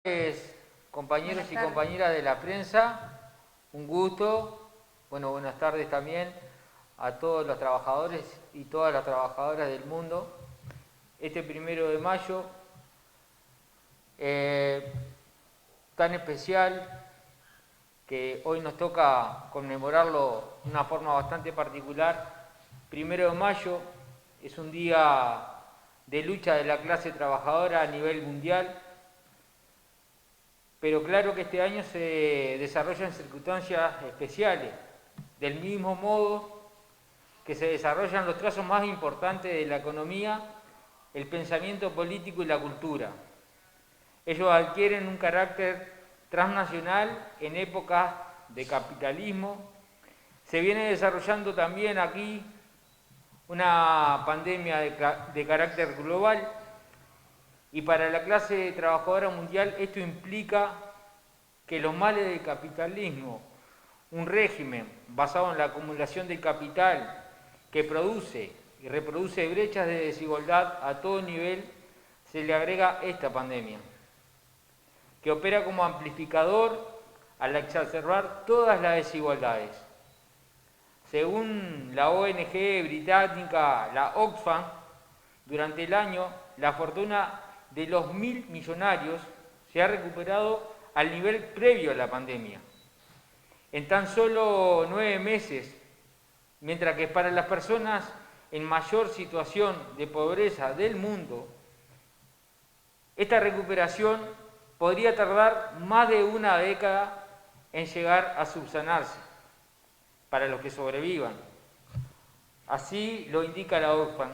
Compañeros Buenas y tardes. compañeras de la prensa, un gusto. Bueno, buenas tardes también a todos los trabajadores y todas las trabajadoras del mundo. Este 1 de mayo, eh, tan especial, que hoy nos toca conmemorarlo de una forma bastante particular. 1 de mayo es un día de lucha de la clase trabajadora a nivel mundial. Pero claro que este año se desarrolla en circunstancias especiales, del mismo modo que se desarrollan los trazos más importantes de la economía, el pensamiento político y la cultura. Ellos adquieren un carácter transnacional en épocas de capitalismo. Se viene desarrollando también aquí una pandemia de carácter global, y para la clase trabajadora mundial esto implica que los males del capitalismo, un régimen basado en la acumulación del capital que produce y reproduce brechas de desigualdad a todo nivel, se le agrega esta pandemia, que opera como amplificador al exacerbar todas las desigualdades. Según la ONG británica, la Oxfam, durante el año la fortuna de los 1.000 millonarios se ha recuperado al nivel previo a la pandemia, en tan solo 9 meses, mientras que para las personas en mayor situación de pobreza del mundo, esta recuperación podría tardar más de una década en llegar a subsanarse para los que sobrevivan. Así lo indica la Oxfam.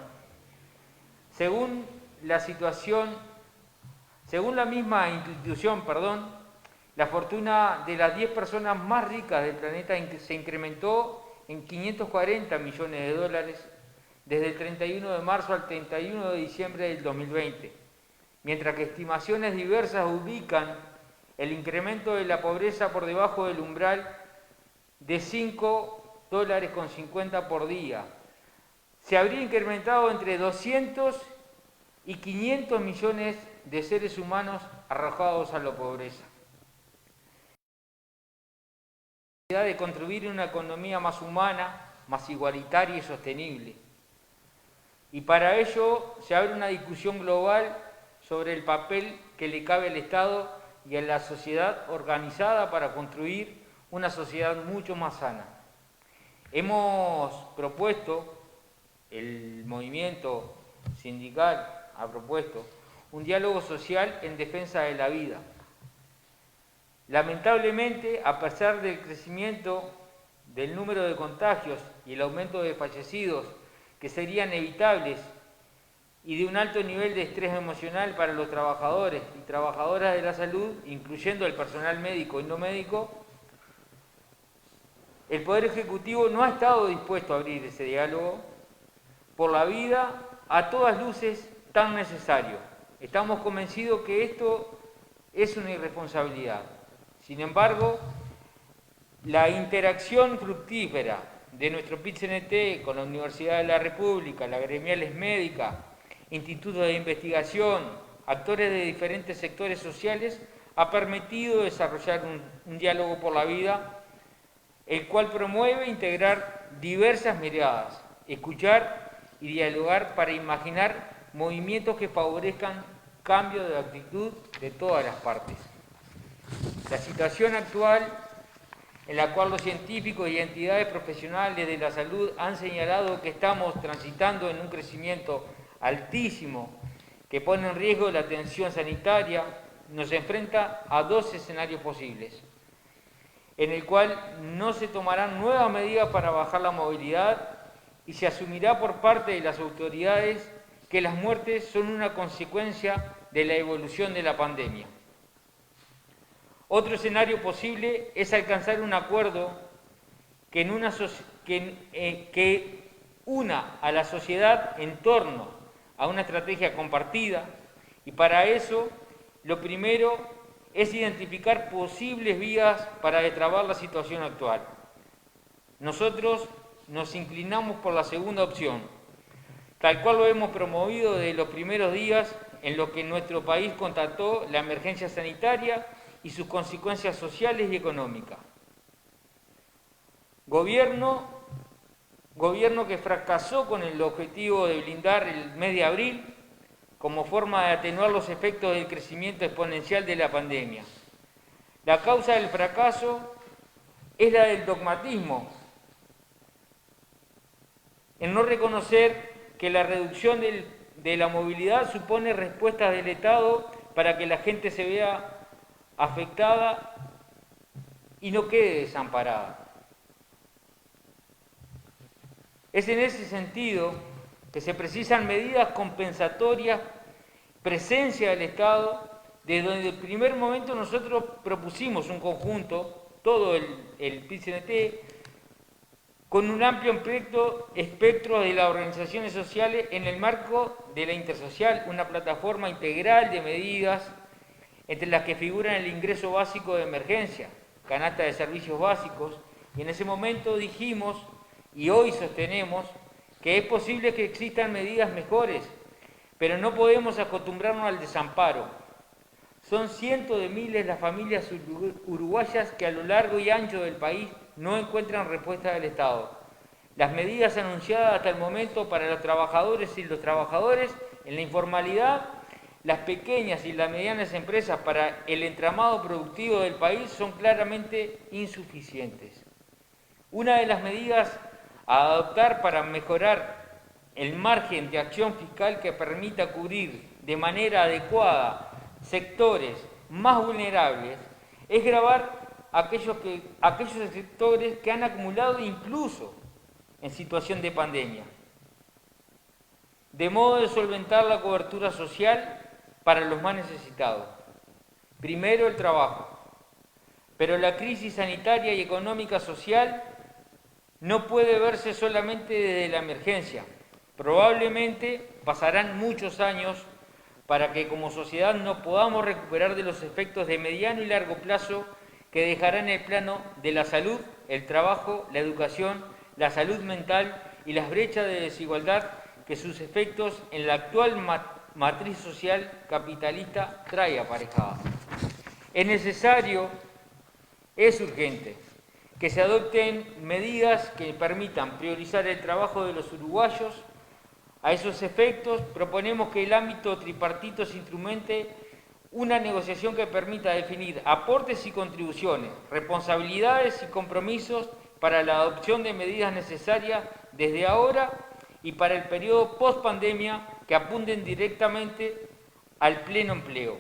Según la misma institución, la fortuna de las 10 personas más ricas del planeta se incrementó en 540 millones de dólares desde el 31 de marzo al 31 de diciembre del 2020, mientras que estimaciones diversas ubican el incremento de la pobreza por debajo del umbral de $5,50 por día. Se habría incrementado entre 200 y 500 millones de seres humanos arrojados a la pobreza. La necesidad de construir una economía más humana, más igualitaria y sostenible. Y para ello se abre una discusión global sobre el papel que le cabe al Estado y a la sociedad organizada para construir una sociedad mucho más sana. Hemos propuesto, el movimiento sindical ha propuesto, un diálogo social en defensa de la vida. Lamentablemente, a pesar del crecimiento del número de contagios y el aumento de fallecidos que serían evitables, y de un alto nivel de estrés emocional para los trabajadores y trabajadoras de la salud, incluyendo el personal médico y no médico, el Poder Ejecutivo no ha estado dispuesto a abrir ese diálogo por la vida a todas luces tan necesario. Estamos convencidos que esto es una irresponsabilidad. Sin embargo, la interacción fructífera de nuestro PIT-CNT con la Universidad de la República, las gremiales médicas, institutos de investigación, actores de diferentes sectores sociales, ha permitido desarrollar un diálogo por la vida, el cual promueve integrar diversas miradas, escuchar y dialogar para imaginar movimientos que favorezcan cambio de actitud de todas las partes. La situación actual, en la cual los científicos y entidades profesionales de la salud han señalado que estamos transitando en un crecimiento altísimo que pone en riesgo la atención sanitaria, nos enfrenta a dos escenarios posibles, en el cual no se tomarán nuevas medidas para bajar la movilidad y se asumirá por parte de las autoridades que las muertes son una consecuencia de la evolución de la pandemia. Otro escenario posible es alcanzar un acuerdo que una a la sociedad en torno a una estrategia compartida, y para eso lo primero es identificar posibles vías para destrabar la situación actual. Nosotros nos inclinamos por la segunda opción, tal cual lo hemos promovido desde los primeros días en lo que nuestro país constató la emergencia sanitaria y sus consecuencias sociales y económicas. Gobierno que fracasó con el objetivo de blindar el mes de abril como forma de atenuar los efectos del crecimiento exponencial de la pandemia. La causa del fracaso es la del dogmatismo, en no reconocer que la reducción de la movilidad supone respuestas del Estado para que la gente se vea afectada y no quede desamparada. Es en ese sentido que se precisan medidas compensatorias, presencia del Estado, desde el primer momento nosotros propusimos un conjunto, todo el PIT-CNT, con un amplio espectro de las organizaciones sociales en el marco de la Intersocial, una plataforma integral de medidas entre las que figuran el ingreso básico de emergencia, canasta de servicios básicos, y en ese momento dijimos, y hoy sostenemos, que es posible que existan medidas mejores, pero no podemos acostumbrarnos al desamparo. Son cientos de miles las familias uruguayas que a lo largo y ancho del país no encuentran respuesta del Estado. Las medidas anunciadas hasta el momento para los trabajadores y los trabajadores en la informalidad, las pequeñas y las medianas empresas para el entramado productivo del país son claramente insuficientes. Una de las medidas a adoptar para mejorar el margen de acción fiscal que permita cubrir de manera adecuada sectores más vulnerables es gravar aquellos sectores que han acumulado incluso en situación de pandemia, de modo de solventar la cobertura social para los más necesitados. Primero el trabajo, pero la crisis sanitaria y económica social no puede verse solamente desde la emergencia. Probablemente pasarán muchos años para que como sociedad nos podamos recuperar de los efectos de mediano y largo plazo que dejarán el plano de la salud, el trabajo, la educación, la salud mental y las brechas de desigualdad que sus efectos en la actual matriz social capitalista trae aparejada. Es necesario, es urgente, que se adopten medidas que permitan priorizar el trabajo de los uruguayos. A esos efectos, proponemos que el ámbito tripartito se instrumente una negociación que permita definir aportes y contribuciones, responsabilidades y compromisos para la adopción de medidas necesarias desde ahora y para el periodo post-pandemia que apunten directamente al pleno empleo.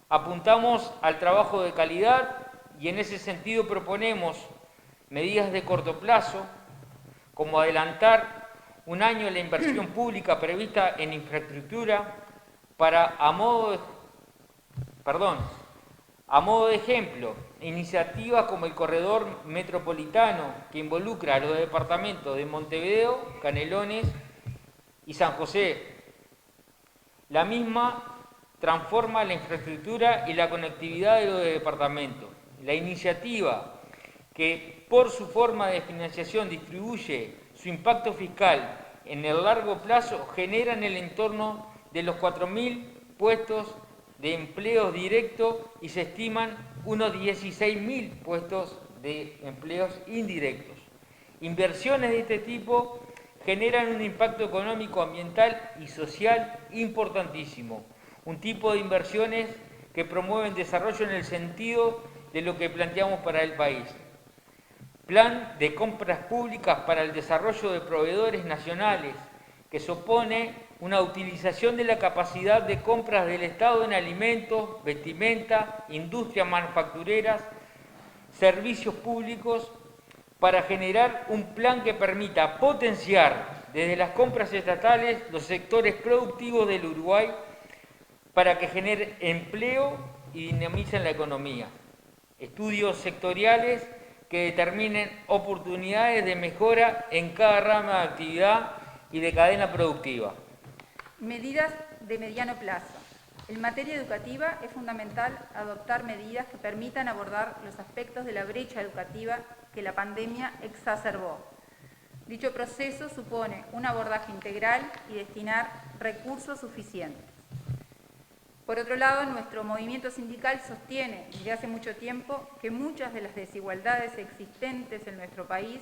Apuntamos al trabajo de calidad y en ese sentido proponemos medidas de corto plazo, como adelantar un año la inversión pública prevista en infraestructura para, a modo de ejemplo, iniciativas como el corredor metropolitano que involucra a los departamentos de Montevideo, Canelones y San José. La misma transforma la infraestructura y la conectividad de los departamentos. La iniciativa que por su forma de financiación distribuye su impacto fiscal en el largo plazo genera en el entorno de los 4.000 puestos de empleos directos y se estiman unos 16.000 puestos de empleos indirectos. Inversiones de este tipo generan un impacto económico, ambiental y social importantísimo. Un tipo de inversiones que promueven desarrollo en el sentido de lo que planteamos para el país. Plan de compras públicas para el desarrollo de proveedores nacionales, que supone una utilización de la capacidad de compras del Estado en alimentos, vestimenta, industrias manufactureras, servicios públicos, para generar un plan que permita potenciar desde las compras estatales los sectores productivos del Uruguay para que genere empleo y dinamicen la economía. Estudios sectoriales que determinen oportunidades de mejora en cada rama de actividad y de cadena productiva. Medidas de mediano plazo. En materia educativa es fundamental adoptar medidas que permitan abordar los aspectos de la brecha educativa que la pandemia exacerbó. Dicho proceso supone un abordaje integral y destinar recursos suficientes. Por otro lado, nuestro movimiento sindical sostiene desde hace mucho tiempo que muchas de las desigualdades existentes en nuestro país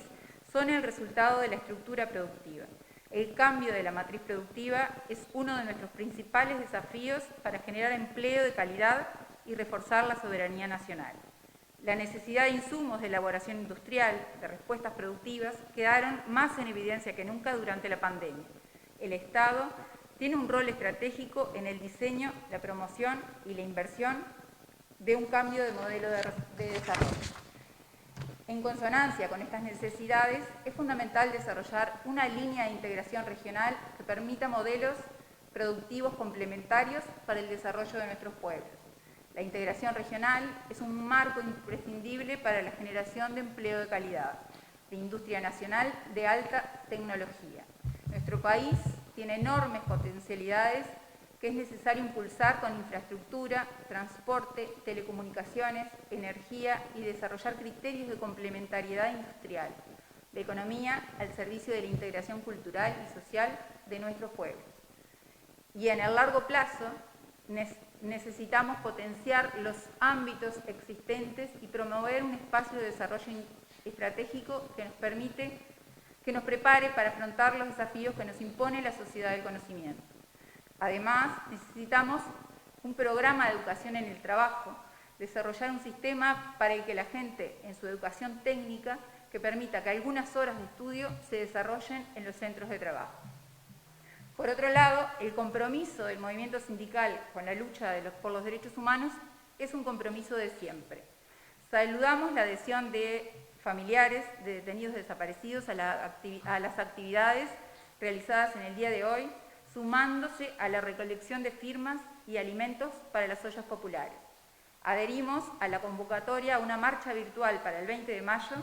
son el resultado de la estructura productiva. El cambio de la matriz productiva es uno de nuestros principales desafíos para generar empleo de calidad y reforzar la soberanía nacional. La necesidad de insumos de elaboración industrial, de respuestas productivas, quedaron más en evidencia que nunca durante la pandemia. El Estado tiene un rol estratégico en el diseño, la promoción y la inversión de un cambio de modelo de desarrollo. En consonancia con estas necesidades, es fundamental desarrollar una línea de integración regional que permita modelos productivos complementarios para el desarrollo de nuestros pueblos. La integración regional es un marco imprescindible para la generación de empleo de calidad, de industria nacional de alta tecnología. Nuestro país tiene enormes potencialidades que es necesario impulsar con infraestructura, transporte, telecomunicaciones, energía y desarrollar criterios de complementariedad industrial, de economía al servicio de la integración cultural y social de nuestros pueblos. Y en el largo plazo necesitamos potenciar los ámbitos existentes y promover un espacio de desarrollo estratégico que nos prepare para afrontar los desafíos que nos impone la sociedad del conocimiento. Además, necesitamos un programa de educación en el trabajo, desarrollar un sistema para el que la gente, en su educación técnica, que permita que algunas horas de estudio se desarrollen en los centros de trabajo. Por otro lado, el compromiso del movimiento sindical con la lucha por los derechos humanos es un compromiso de siempre. Saludamos la adhesión de familiares de detenidos desaparecidos a las actividades realizadas en el día de hoy, sumándose a la recolección de firmas y alimentos para las ollas populares. Adherimos a la convocatoria a una marcha virtual para el 20 de mayo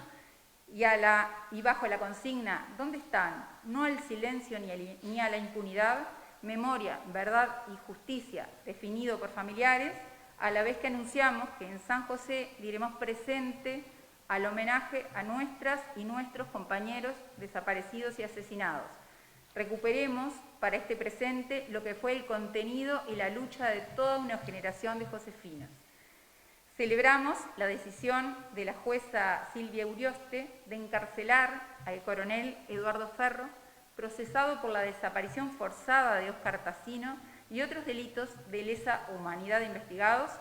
y bajo la consigna ¿dónde están? No al silencio ni a la impunidad, memoria, verdad y justicia, definido por familiares, a la vez que anunciamos que en San José diremos presente al homenaje a nuestras y nuestros compañeros desaparecidos y asesinados. Recuperemos para este presente lo que fue el contenido y la lucha de toda una generación de josefinos. Celebramos la decisión de la jueza Silvia Urioste de encarcelar al coronel Eduardo Ferro, procesado por la desaparición forzada de Óscar Tassino y otros delitos de lesa humanidad investigados,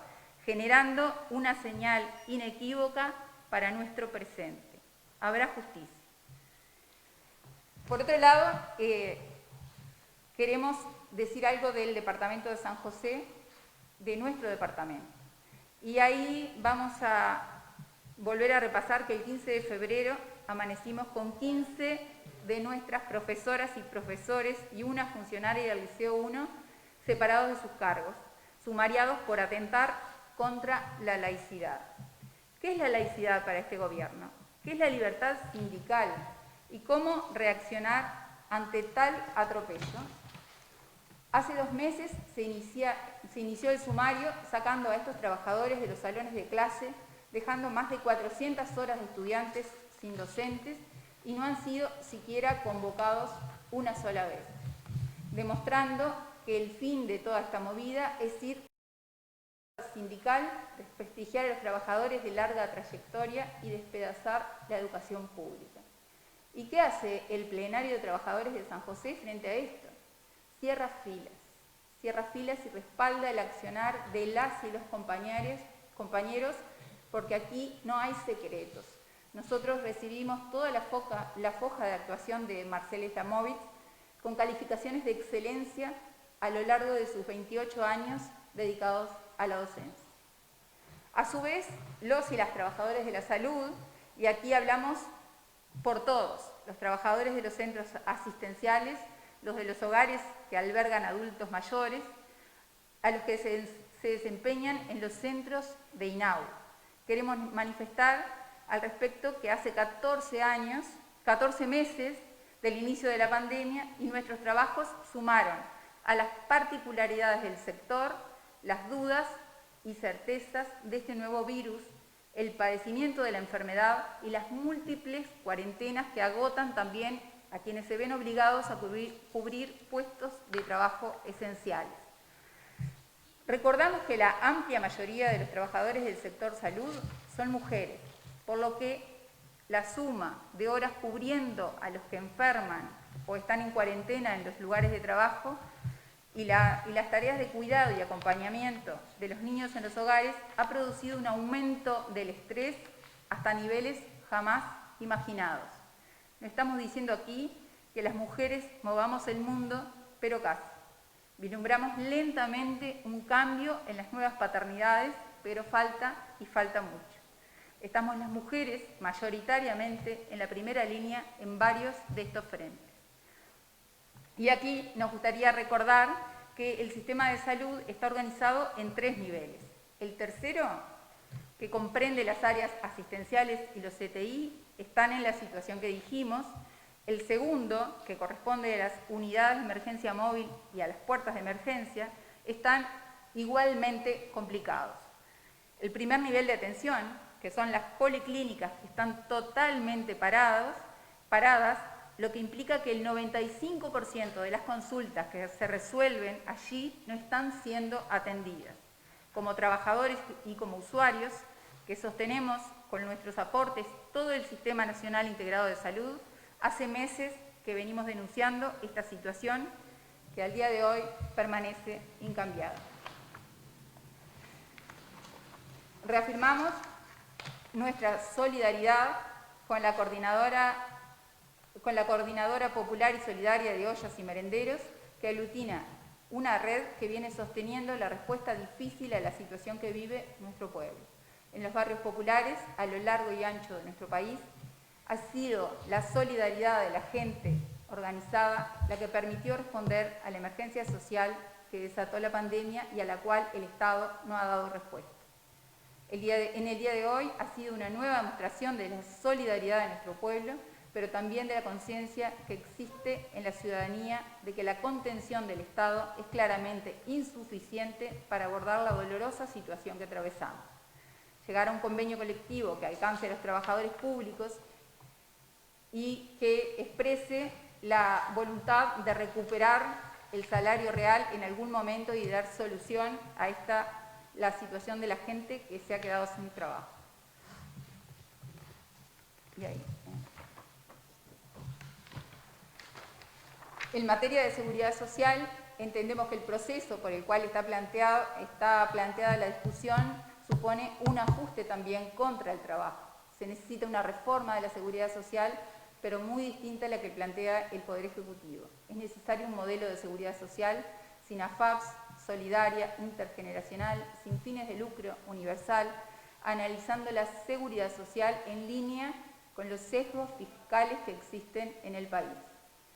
generando una señal inequívoca para nuestro presente. Habrá justicia. Por otro lado, queremos decir algo del departamento de San José, de nuestro departamento. Y ahí vamos a volver a repasar que el 15 de febrero amanecimos con 15 de nuestras profesoras y profesores y una funcionaria del Liceo 1 separados de sus cargos, sumariados por atentar contra la laicidad. ¿Qué es la laicidad para este gobierno? ¿Qué es la libertad sindical? ¿Y cómo reaccionar ante tal atropello? Hace 2 meses se inició el sumario sacando a estos trabajadores de los salones de clase, dejando más de 400 horas de estudiantes sin docentes y no han sido siquiera convocados una sola vez, demostrando que el fin de toda esta movida es ir sindical, desprestigiar a los trabajadores de larga trayectoria y despedazar la educación pública. ¿Y qué hace el plenario de trabajadores de San José frente a esto? Cierra filas y respalda el accionar de las y los compañeros, porque aquí no hay secretos. Nosotros recibimos toda la foja de actuación de Marcela Stamovitz con calificaciones de excelencia a lo largo de sus 28 años dedicados a la docencia. A su vez, los y las trabajadores de la salud, y aquí hablamos por todos, los trabajadores de los centros asistenciales, los de los hogares que albergan adultos mayores, a los que se desempeñan en los centros de INAU. Queremos manifestar al respecto que hace 14 meses del inicio de la pandemia y nuestros trabajos sumaron a las particularidades del sector, las dudas y certezas de este nuevo virus, el padecimiento de la enfermedad y las múltiples cuarentenas que agotan también a quienes se ven obligados a cubrir puestos de trabajo esenciales. Recordamos que la amplia mayoría de los trabajadores del sector salud son mujeres, por lo que la suma de horas cubriendo a los que enferman o están en cuarentena en los lugares de trabajo y las tareas de cuidado y acompañamiento de los niños en los hogares ha producido un aumento del estrés hasta niveles jamás imaginados. No estamos diciendo aquí que las mujeres movamos el mundo, pero casi. Vislumbramos lentamente un cambio en las nuevas paternidades, pero falta y falta mucho. Estamos las mujeres mayoritariamente en la primera línea en varios de estos frentes. Y aquí nos gustaría recordar que el sistema de salud está organizado en 3 niveles. El tercero, que comprende las áreas asistenciales y los CTI, están en la situación que dijimos. El segundo, que corresponde a las unidades de emergencia móvil y a las puertas de emergencia, están igualmente complicados. El primer nivel de atención, que son las policlínicas, que están totalmente paradas, lo que implica que el 95% de las consultas que se resuelven allí no están siendo atendidas. Como trabajadores y como usuarios, que sostenemos con nuestros aportes todo el Sistema Nacional Integrado de Salud, hace meses que venimos denunciando esta situación que al día de hoy permanece incambiada. Reafirmamos nuestra solidaridad con la Coordinadora Popular y Solidaria de Ollas y Merenderos, que aglutina una red que viene sosteniendo la respuesta difícil a la situación que vive nuestro pueblo. En los barrios populares, a lo largo y ancho de nuestro país, ha sido la solidaridad de la gente organizada la que permitió responder a la emergencia social que desató la pandemia y a la cual el Estado no ha dado respuesta. En el día de hoy ha sido una nueva demostración de la solidaridad de nuestro pueblo, pero también de la conciencia que existe en la ciudadanía de que la contención del Estado es claramente insuficiente para abordar la dolorosa situación que atravesamos. Llegar a un convenio colectivo que alcance a los trabajadores públicos y que exprese la voluntad de recuperar el salario real en algún momento y dar solución a la situación de la gente que se ha quedado sin trabajo. Y ahí. En materia de seguridad social, entendemos que el proceso por el cual está planteada la discusión supone un ajuste también contra el trabajo. Se necesita una reforma de la seguridad social, pero muy distinta a la que plantea el Poder Ejecutivo. Es necesario un modelo de seguridad social sin AFAPs, solidaria, intergeneracional, sin fines de lucro, universal, analizando la seguridad social en línea con los sesgos fiscales que existen en el país.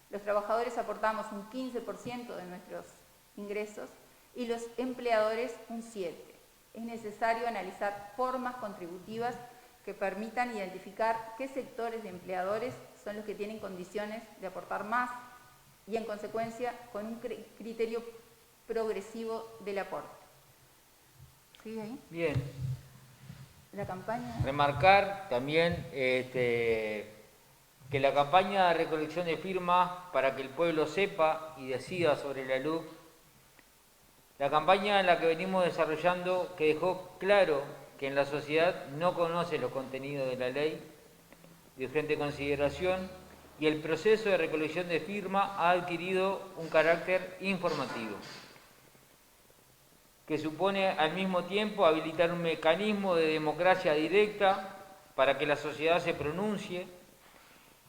Los trabajadores aportamos un 15% de nuestros ingresos y los empleadores un 7%. Es necesario analizar formas contributivas que permitan identificar qué sectores de empleadores son los que tienen condiciones de aportar más y, en consecuencia, con un criterio progresivo del aporte. ¿Sigue ahí? Bien. La campaña. Remarcar también que la campaña de recolección de firmas para que el pueblo sepa y decida sobre la LUC, la campaña en la que venimos desarrollando, que dejó claro que en la sociedad no conoce los contenidos de la ley de urgente consideración, y el proceso de recolección de firmas ha adquirido un carácter informativo, que supone al mismo tiempo habilitar un mecanismo de democracia directa para que la sociedad se pronuncie.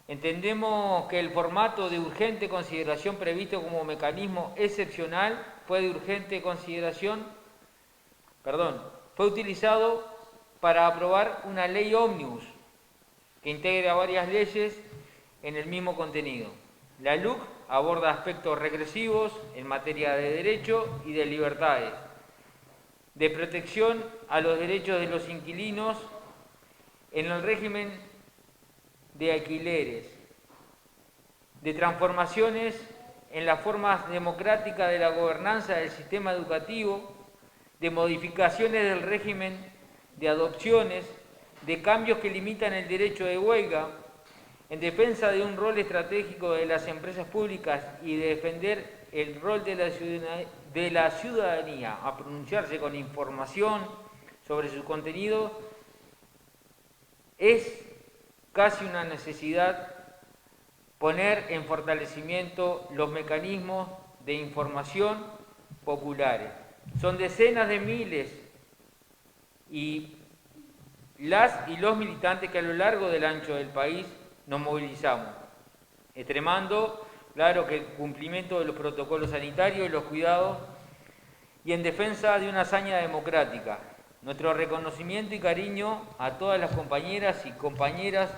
Entendemos que el formato de urgente consideración previsto como mecanismo excepcional fue utilizado para aprobar una ley ómnibus que integra varias leyes en el mismo contenido. La LUC aborda aspectos regresivos en materia de derecho y de libertades, de protección a los derechos de los inquilinos en el régimen de alquileres, de transformaciones en las formas democráticas de la gobernanza del sistema educativo, de modificaciones del régimen de adopciones, de cambios que limitan el derecho de huelga, en defensa de un rol estratégico de las empresas públicas y de defender el rol de la ciudadanía a pronunciarse con información sobre su contenido, es casi una necesidad poner en fortalecimiento los mecanismos de información populares. Son decenas de miles y las y los militantes que a lo largo del ancho del país nos movilizamos, extremando, claro, que el cumplimiento de los protocolos sanitarios y los cuidados y en defensa de una hazaña democrática. Nuestro reconocimiento y cariño a todas las compañeras y compañeras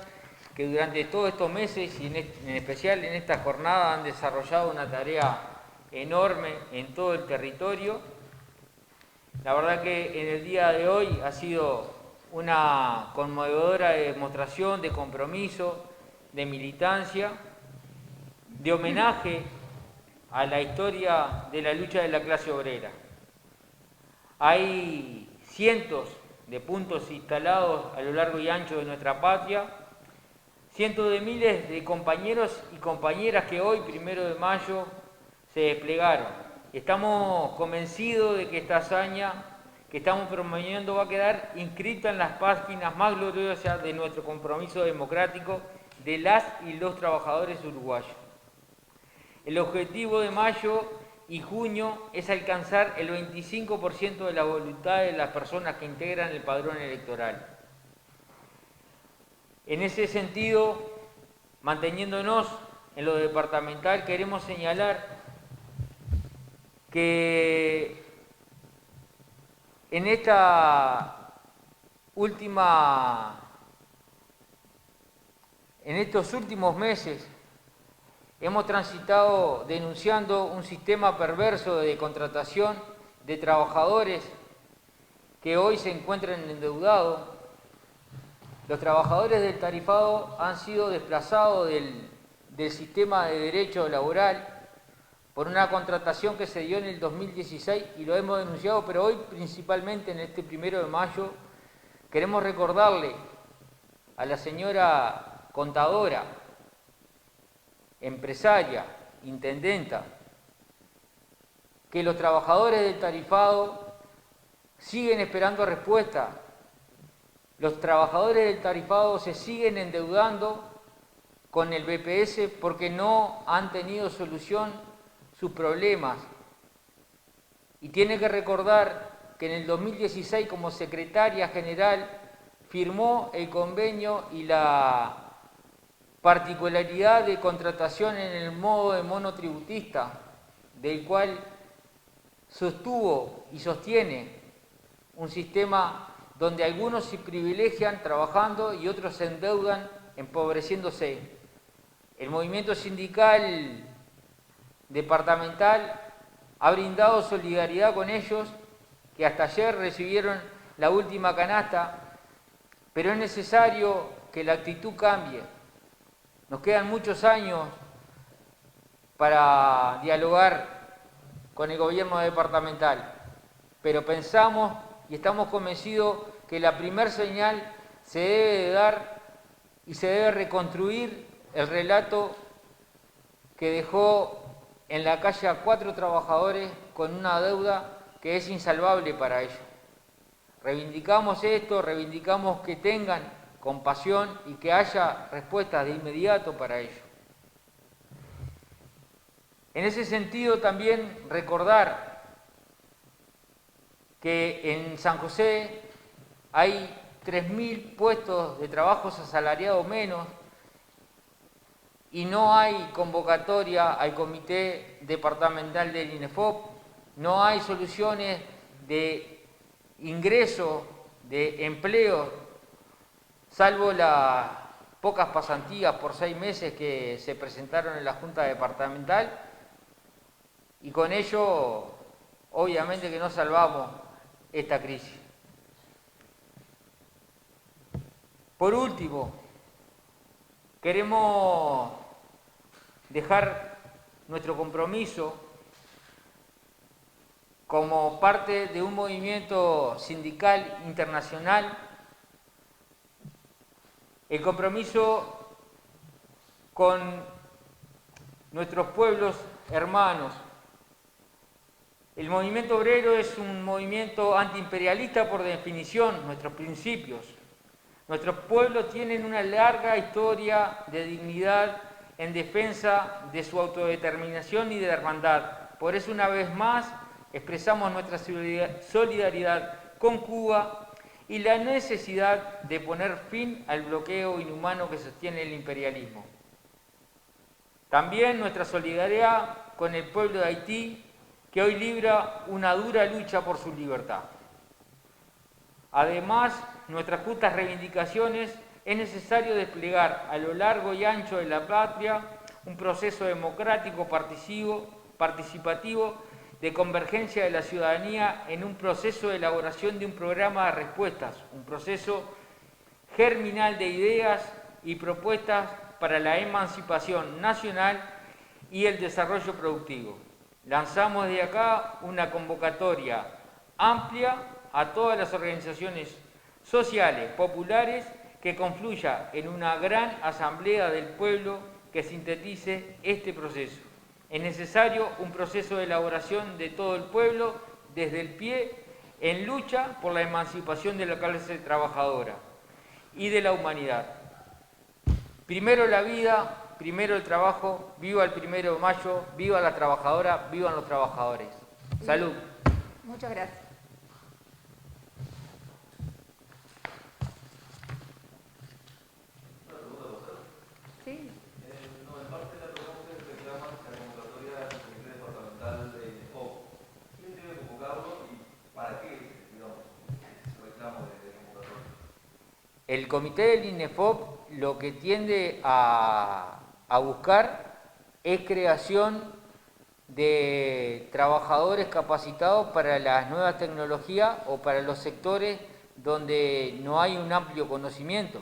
que durante todos estos meses y en especial en esta jornada han desarrollado una tarea enorme en todo el territorio. La verdad que en el día de hoy ha sido una conmovedora demostración de compromiso, de militancia, de homenaje a la historia de la lucha de la clase obrera. Hay cientos de puntos instalados a lo largo y ancho de nuestra patria, cientos de miles de compañeros y compañeras que hoy, 1 de mayo, se desplegaron. Estamos convencidos de que esta hazaña que estamos promoviendo va a quedar inscrita en las páginas más gloriosas de nuestro compromiso democrático de las y los trabajadores uruguayos. El objetivo de mayo y junio es alcanzar el 25% de la voluntad de las personas que integran el padrón electoral. En ese sentido, manteniéndonos en lo departamental, queremos señalar que en estos últimos meses hemos transitado denunciando un sistema perverso de contratación de trabajadores que hoy se encuentran endeudados. Los trabajadores del tarifado han sido desplazados del sistema de derecho laboral por una contratación que se dio en el 2016 y lo hemos denunciado, pero hoy principalmente en este 1 de mayo queremos recordarle a la señora contadora, empresaria, intendenta, que los trabajadores del tarifado siguen esperando respuesta. Los trabajadores del tarifado se siguen endeudando con el BPS porque no han tenido solución sus problemas. Y tiene que recordar que en el 2016, como secretaria general, firmó el convenio y la particularidad de contratación en el modo de monotributista, del cual sostuvo y sostiene un sistema donde algunos se privilegian trabajando y otros se endeudan empobreciéndose. El movimiento sindical departamental ha brindado solidaridad con ellos, que hasta ayer recibieron la última canasta, pero es necesario que la actitud cambie. Nos quedan muchos años para dialogar con el gobierno departamental, pero pensamos y estamos convencidos que la primer señal se debe de dar y se debe reconstruir el relato que dejó en la calle a 4 trabajadores con una deuda que es insalvable para ellos. Reivindicamos esto, reivindicamos que tengan compasión y que haya respuestas de inmediato para ello. En ese sentido también recordar que en San José hay 3.000 puestos de trabajos asalariados menos y no hay convocatoria al comité departamental del INEFOP, no hay soluciones de ingreso, de empleo, salvo las pocas pasantías por 6 meses que se presentaron en la Junta Departamental, y con ello obviamente que no salvamos esta crisis. Por último, queremos dejar nuestro compromiso como parte de un movimiento sindical internacional, el compromiso con nuestros pueblos hermanos El movimiento obrero es un movimiento antiimperialista por definición, nuestros principios. Nuestros pueblos tienen una larga historia de dignidad en defensa de su autodeterminación y de hermandad. Por eso, una vez más, expresamos nuestra solidaridad con Cuba y la necesidad de poner fin al bloqueo inhumano que sostiene el imperialismo. También nuestra solidaridad con el pueblo de Haití, que hoy libra una dura lucha por su libertad. Además, nuestras justas reivindicaciones, es necesario desplegar a lo largo y ancho de la patria un proceso democrático participativo de convergencia de la ciudadanía en un proceso de elaboración de un programa de respuestas, un proceso germinal de ideas y propuestas para la emancipación nacional y el desarrollo productivo. Lanzamos de acá una convocatoria amplia a todas las organizaciones sociales, populares, que confluya en una gran asamblea del pueblo que sintetice este proceso. Es necesario un proceso de elaboración de todo el pueblo, desde el pie, en lucha por la emancipación de la clase trabajadora y de la humanidad. Primero la vida, primero el trabajo, viva el 1 de mayo, viva la trabajadora, vivan los trabajadores. Salud. Muchas gracias. Sí. No, en parte la pregunta es reclama la convocatoria del Comité Departamental de INEFOP. ¿Quién debe convocarlo y para qué, digamos, ese reclamo de convocatoria? El comité del INEFOP lo que tiende a buscar es creación de trabajadores capacitados para las nuevas tecnologías o para los sectores donde no hay un amplio conocimiento.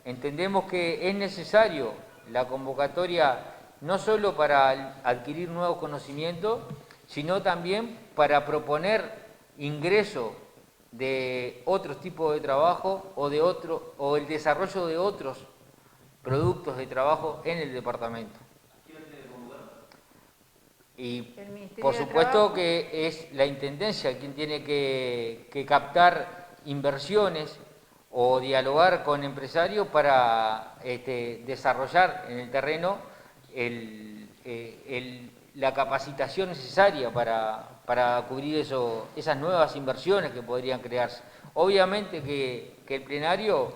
Entendemos que es necesario la convocatoria no solo para adquirir nuevos conocimientos, sino también para proponer ingreso de otros tipos de trabajo o el desarrollo de otros productos de trabajo en el departamento. Y por supuesto que es la Intendencia quien tiene que captar inversiones o dialogar con empresarios para desarrollar en el terreno la capacitación necesaria para cubrir esas nuevas inversiones que podrían crearse. Obviamente que el plenario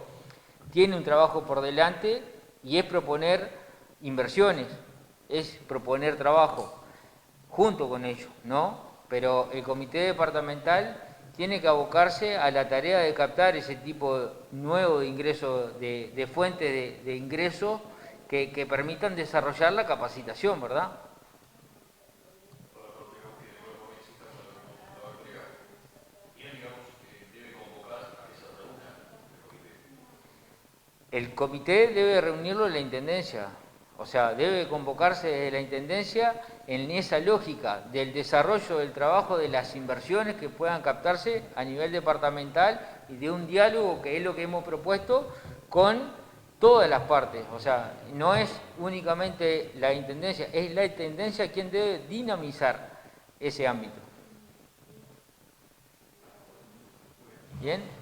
tiene un trabajo por delante y es proponer inversiones, es proponer trabajo junto con ellos, ¿no? Pero el comité departamental tiene que abocarse a la tarea de captar ese tipo nuevo de ingreso, de fuentes de ingresos que permitan desarrollar la capacitación, ¿verdad? El comité debe reunirlo en la Intendencia, o sea, debe convocarse desde la Intendencia en esa lógica del desarrollo del trabajo, de las inversiones que puedan captarse a nivel departamental y de un diálogo que es lo que hemos propuesto con todas las partes. O sea, no es únicamente la Intendencia, es la Intendencia quien debe dinamizar ese ámbito. ¿Bien?